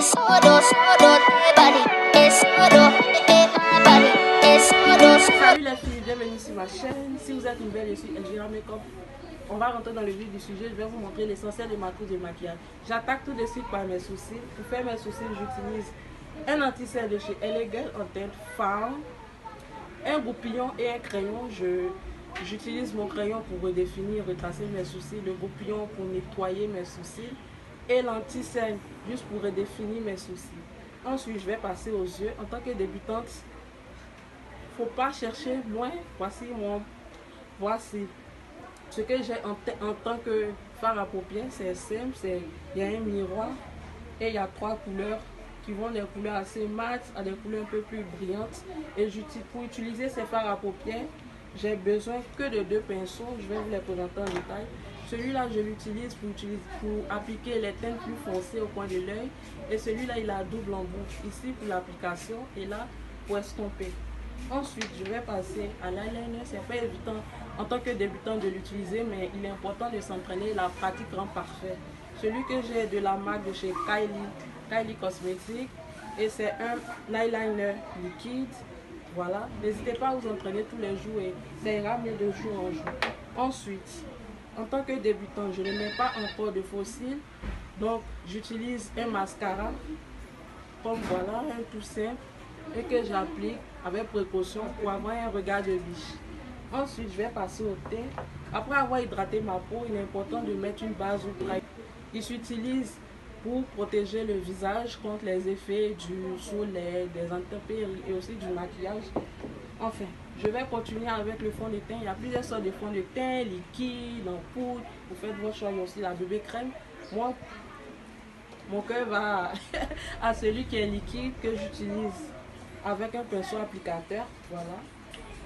Salut les filles, bienvenue sur ma chaîne. Si vous êtes nouvelle, je suis Elvira Makeup. On va rentrer dans le vif du sujet. Je vais vous montrer l'essentiel de ma trousse de maquillage. J'attaque tout de suite par mes sourcils. Pour faire mes sourcils, j'utilise un anti-cerne de chez Elegant en teinte femme, un goupillon et un crayon. J'utilise mon crayon pour redéfinir, retracer mes sourcils, le goupillon pour nettoyer mes sourcils et l'anti-cerne juste pour redéfinir mes sourcils. Ensuite, je vais passer aux yeux. En tant que débutante, faut pas chercher loin. Voici ce que j'ai en tant que fard à paupières. C'est simple, il y a un miroir et il y a trois couleurs qui vont des couleurs assez mat à des couleurs un peu plus brillantes. Et pour utiliser ces fards à paupières, j'ai besoin que de deux pinceaux. Je vais vous les présenter en détail. Celui-là, je l'utilise pour appliquer les teintes plus foncées au coin de l'œil. Et celui-là, il a double embout. Ici pour l'application et là pour estomper. Ensuite, je vais passer à l'eyeliner. C'est pas évident en tant que débutant de l'utiliser, mais il est important de s'entraîner. La pratique rend parfait. Celui que j'ai de la marque de chez Kylie Cosmetics, et c'est un eyeliner liquide. Voilà, n'hésitez pas à vous entraîner tous les jours et ça ira mieux de jour en jour. Ensuite, en tant que débutant, je ne mets pas encore de faux cils, donc j'utilise un mascara comme voilà, un tout simple, et que j'applique avec précaution pour avoir un regard de biche. Ensuite, je vais passer au teint. Après avoir hydraté ma peau, il est important de mettre une base ou primer. Il s'utilise pour protéger le visage contre les effets du soleil, des intempéries et aussi du maquillage. Enfin, je vais continuer avec le fond de teint. Il y a plusieurs sortes de fonds de teint, liquide, en poudre. Vous faites votre choix. Il y a aussi la bébé crème. Moi, mon cœur va à celui qui est liquide que j'utilise avec un pinceau applicateur. Voilà.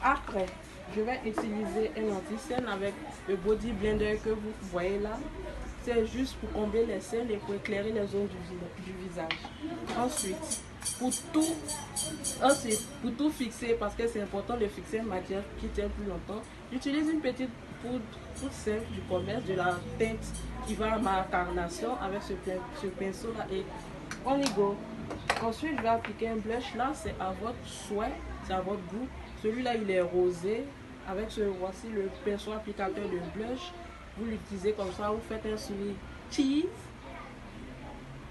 Après, je vais utiliser un anti-cerne avec le body blender que vous voyez là. C'est juste pour combler les cernes et pour éclairer les zones du visage. Ensuite, pour tout fixer, parce que c'est important de fixer un maquillage qui tient plus longtemps, j'utilise une petite poudre toute simple du commerce, de la teinte qui va à ma carnation avec ce pinceau là et on y go. Ensuite, je vais appliquer un blush. Là, c'est à votre souhait, c'est à votre goût. Celui-là, il est rosé. Avec voici le pinceau applicateur de blush. Vous l'utilisez comme ça, vous faites un sourire cheese.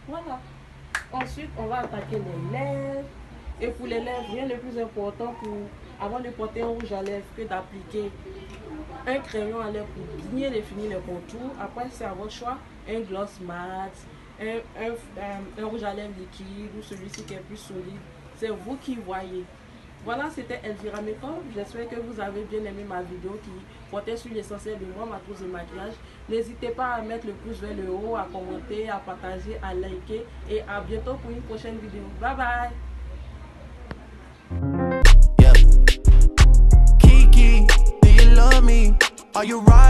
Voilà. Ensuite, on va attaquer les lèvres. Et pour les lèvres, rien de plus important avant de porter un rouge à lèvres que d'appliquer un crayon à lèvres pour bien définir les contours. Après, c'est à votre choix. Un gloss mat, un rouge à lèvres liquide ou celui-ci qui est plus solide. C'est vous qui voyez. Voilà, c'était Elvira Makeup. J'espère que vous avez bien aimé ma vidéo qui portait sur l'essentiel de moi, ma trousse de maquillage. N'hésitez pas à mettre le pouce vers le haut, à commenter, à partager, à liker. Et à bientôt pour une prochaine vidéo. Bye bye! Yeah. Kiki, do you love me? Are you right?